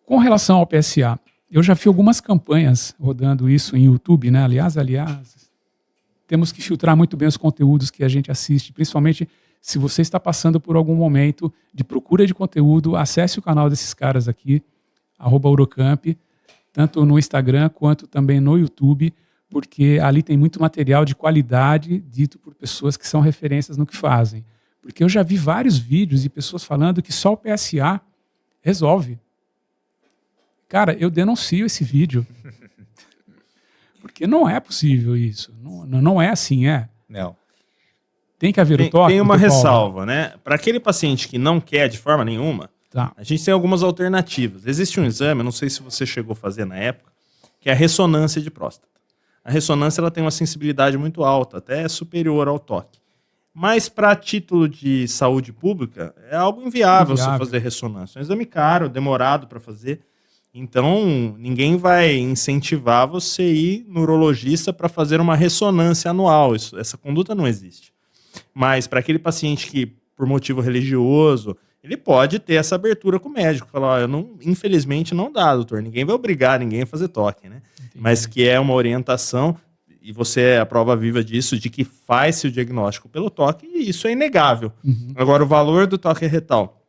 Com relação ao PSA, eu já vi algumas campanhas rodando isso em YouTube, né? Aliás, temos que filtrar muito bem os conteúdos que a gente assiste, principalmente se você está passando por algum momento de procura de conteúdo, acesse o canal desses caras aqui, @Urocamp, tanto no Instagram quanto também no YouTube, porque ali tem muito material de qualidade dito por pessoas que são referências no que fazem. Porque eu já vi vários vídeos de pessoas falando que só o PSA resolve. Cara, eu denuncio esse vídeo. Porque não é possível isso. Não é assim, é. Não. Tem que haver o toque. Tem uma ressalva, né? Para aquele paciente que não quer de forma nenhuma, a gente tem algumas alternativas. Existe um exame, eu não sei se você chegou a fazer na época, que é a ressonância de próstata. A ressonância ela tem uma sensibilidade muito alta, até superior ao toque. Mas para título de saúde pública, é algo inviável você fazer ressonância. É um exame caro, demorado para fazer. Então, ninguém vai incentivar você ir no urologista para fazer uma ressonância anual. Essa conduta não existe. Mas para aquele paciente que, por motivo religioso, ele pode ter essa abertura com o médico. Falar, infelizmente não dá, doutor. Ninguém vai obrigar ninguém a fazer toque, né? Entendi. Mas que é uma orientação, e você é a prova viva disso, de que faz-se o diagnóstico pelo toque, e isso é inegável. Agora, o valor do toque retal,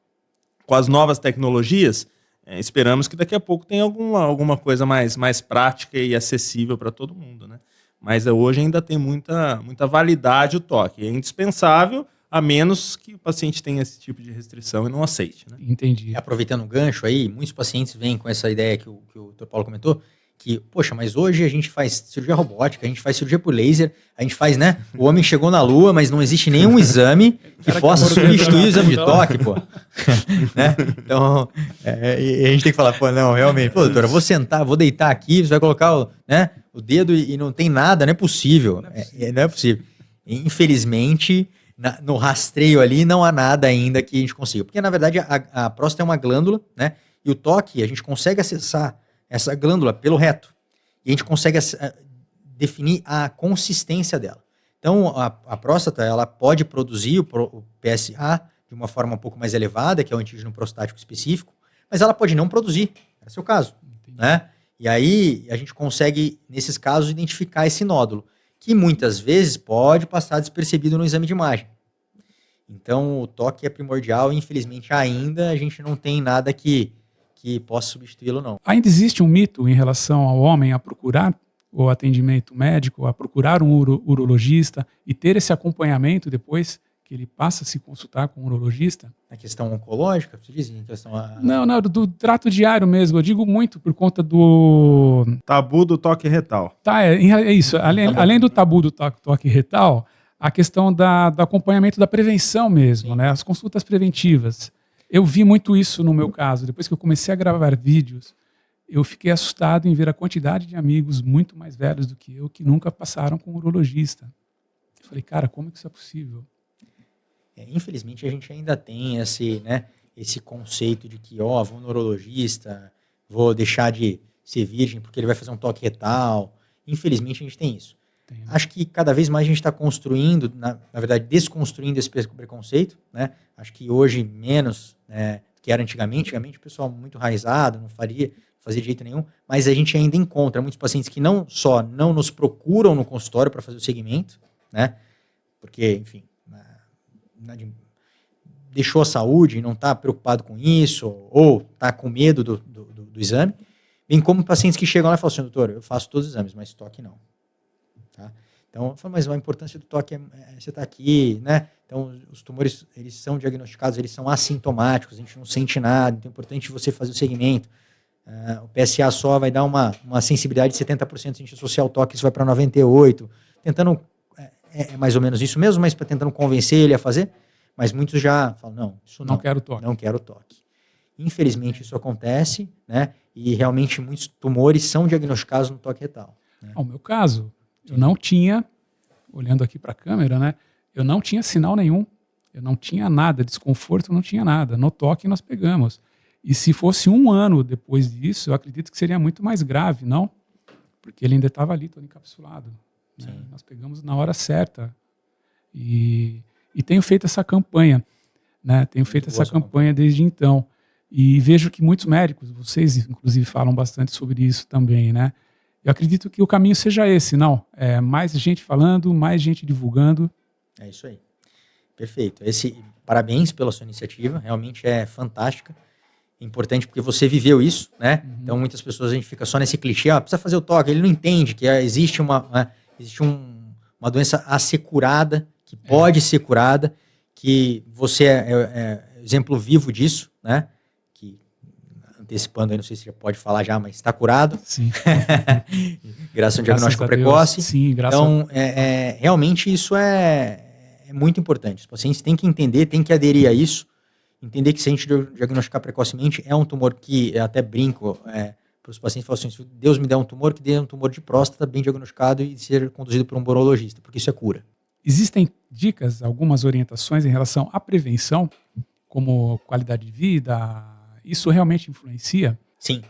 com as novas tecnologias, esperamos que daqui a pouco tenha alguma coisa mais prática e acessível para todo mundo, né? Mas hoje ainda tem muita validade o toque. É indispensável, a menos que o paciente tenha esse tipo de restrição e não aceite, né? Entendi. E aproveitando o gancho aí, muitos pacientes vêm com essa ideia que o Dr. Paulo comentou, que, poxa, mas hoje a gente faz cirurgia robótica, a gente faz cirurgia por laser, a gente faz, né? O homem chegou na Lua, mas não existe nenhum exame que possa substituir o exame de toque, pô. Né? Então, e a gente tem que falar, pô, não, realmente, pô, doutora, eu vou sentar, vou deitar aqui, você vai colocar o dedo e não tem nada, não é possível. Não é possível. Infelizmente, no rastreio ali não há nada ainda que a gente consiga. Porque, na verdade, a próstata é uma glândula, né? E o toque, a gente consegue acessar essa glândula pelo reto. E a gente consegue definir a consistência dela. Então, a próstata, ela pode produzir o PSA de uma forma um pouco mais elevada, que é o antígeno prostático específico, mas ela pode não produzir. Esse é o caso. Né? E aí, a gente consegue, nesses casos, identificar esse nódulo, que muitas vezes pode passar despercebido no exame de imagem. Então, o toque é primordial e, infelizmente, ainda a gente não tem nada que possa substituí-lo, não. Ainda existe um mito em relação ao homem a procurar o atendimento médico, a procurar um urologista e ter esse acompanhamento depois que ele passa a se consultar com um urologista? Na questão oncológica, você diz? Não, do trato diário mesmo. Eu digo muito por conta do... tabu do toque retal. É isso. Além do tabu do toque retal, a questão do acompanhamento da prevenção mesmo, né? As consultas preventivas. Eu vi muito isso no meu caso. Depois que eu comecei a gravar vídeos, eu fiquei assustado em ver a quantidade de amigos muito mais velhos do que eu que nunca passaram com um urologista. Eu falei, cara, como que isso é possível? Infelizmente, a gente ainda tem esse conceito de que, vou no urologista, vou deixar de ser virgem porque ele vai fazer um toque retal. Infelizmente, a gente tem isso. Acho que cada vez mais a gente está construindo, na verdade, desconstruindo esse preconceito, né? Acho que hoje menos do que era antigamente. Antigamente o pessoal muito enraizado, não fazia de jeito nenhum, mas a gente ainda encontra muitos pacientes que não só não nos procuram no consultório para fazer o segmento, né? Porque, enfim, deixou a saúde e não está preocupado com isso, ou está com medo do exame, bem como pacientes que chegam lá e falam assim, doutor, eu faço todos os exames, mas toque não. Tá? Então, eu falo, mas a importância do toque é você estar aqui, né? Então, os tumores, eles são diagnosticados, eles são assintomáticos, a gente não sente nada, então é importante você fazer o segmento. O PSA só vai dar uma sensibilidade de 70%, se a gente associar o toque, isso vai para 98%, tentando, mais ou menos isso mesmo, mas tentando convencer ele a fazer, mas muitos já falam, não, isso não quero toque. Não quero toque. Infelizmente, isso acontece, né? E realmente muitos tumores são diagnosticados no toque retal. Né? No meu caso, eu não tinha, olhando aqui para a câmera, né? Eu não tinha sinal nenhum, eu não tinha nada, desconforto não tinha nada. No toque nós pegamos. E se fosse 1 ano depois disso, eu acredito que seria muito mais grave, não? Porque ele ainda estava ali, todo encapsulado. Né? Nós pegamos na hora certa. E tenho feito essa campanha, né? Tenho feito essa campanha desde então. E vejo que muitos médicos, vocês inclusive falam bastante sobre isso também, né? Eu acredito que o caminho seja esse, não? Mais gente falando, mais gente divulgando. É isso aí. Perfeito. Parabéns pela sua iniciativa, realmente é fantástica. É importante porque você viveu isso, né? Então muitas pessoas a gente fica só nesse clichê, precisa fazer o toque, ele não entende que existe uma doença a ser curada, que pode ser curada, que você é exemplo vivo disso, né? Que, antecipando aí, não sei se já pode falar já, mas está curado. Sim. Graças ao diagnóstico precoce. Sim, graças então, realmente isso é muito importante. Os pacientes têm que entender, têm que aderir a isso, entender que se a gente diagnosticar precocemente, é um tumor que, eu até brinco para os pacientes, falo assim, se Deus me der um tumor, que dê um tumor de próstata bem diagnosticado e ser conduzido por um urologista, porque isso é cura. Existem dicas, algumas orientações em relação à prevenção, como qualidade de vida, isso realmente influencia? Sim.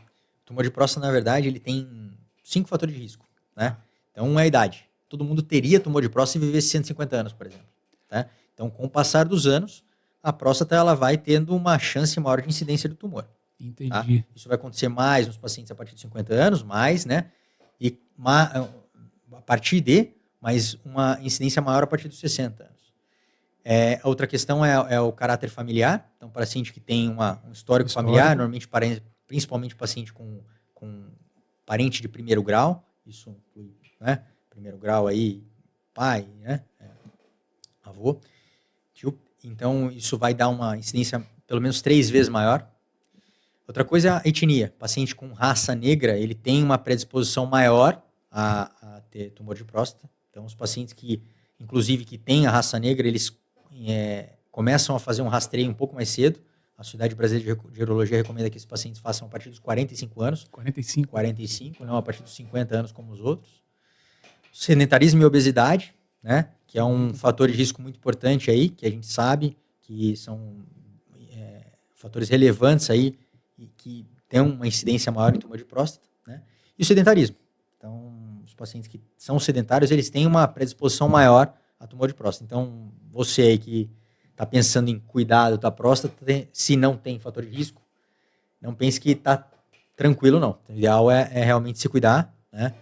O tumor de próstata, na verdade, ele tem 5 fatores de risco, né? Então, é a idade. Todo mundo teria tumor de próstata se vivesse 150 anos, por exemplo. Tá? Então, com o passar dos anos, a próstata ela vai tendo uma chance maior de incidência do tumor. Entendi. Tá? Isso vai acontecer mais nos pacientes a partir de 50 anos, mais, né? E a partir de, mas uma incidência maior a partir dos 60 anos. A outra questão é o caráter familiar. Então, paciente que tem um histórico familiar, normalmente principalmente paciente com parente de primeiro grau, isso inclui, né? Primeiro grau aí, pai, né? Avô, tio. Então, isso vai dar uma incidência pelo menos 3 vezes maior. Outra coisa é a etnia. Paciente com raça negra, ele tem uma predisposição maior a ter tumor de próstata. Então, os pacientes que, inclusive, que têm a raça negra, eles começam a fazer um rastreio um pouco mais cedo. A Sociedade Brasileira de Urologia recomenda que esses pacientes façam a partir dos 45 anos. 45, não a partir dos 50 anos como os outros. Sedentarismo e obesidade, né? Que é um fator de risco muito importante aí, que a gente sabe que são fatores relevantes aí e que tem uma incidência maior em tumor de próstata, né? E o sedentarismo. Então, os pacientes que são sedentários, eles têm uma predisposição maior a tumor de próstata. Então, você aí que está pensando em cuidar da tua próstata, se não tem fator de risco, não pense que está tranquilo, não. O ideal é realmente se cuidar, né?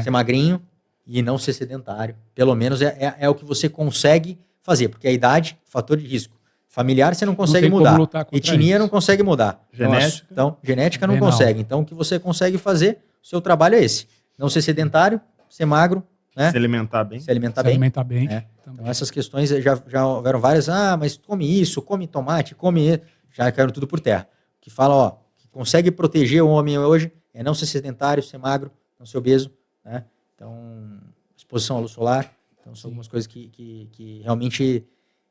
Ser magrinho e não ser sedentário. Pelo menos é o que você consegue fazer, porque a idade, fator de risco. Familiar você não consegue mudar. Etnia não consegue mudar. Genética? Então, genética não consegue. Então, o que você consegue fazer, o seu trabalho é esse. Não ser sedentário, ser magro, né? Se alimentar bem. Se alimentar bem. Então, essas questões já houveram várias. Mas come isso, come tomate, come... Já caíram tudo por terra. Que fala, ó, que consegue proteger o homem hoje é não ser sedentário, ser magro, não ser obeso, né? Então, exposição à luz solar. Então, são algumas coisas que realmente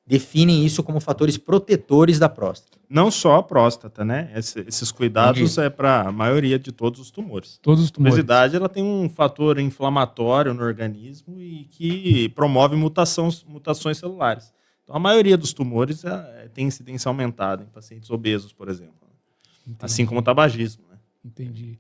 definem isso como fatores protetores da próstata. Não só a próstata, né? Esses cuidados é para a maioria de todos os tumores. Todos os tumores. A obesidade ela tem um fator inflamatório no organismo e que promove mutações celulares. Então, a maioria dos tumores tem incidência aumentada em pacientes obesos, por exemplo. Entendi. Assim como o tabagismo, né? Entendi.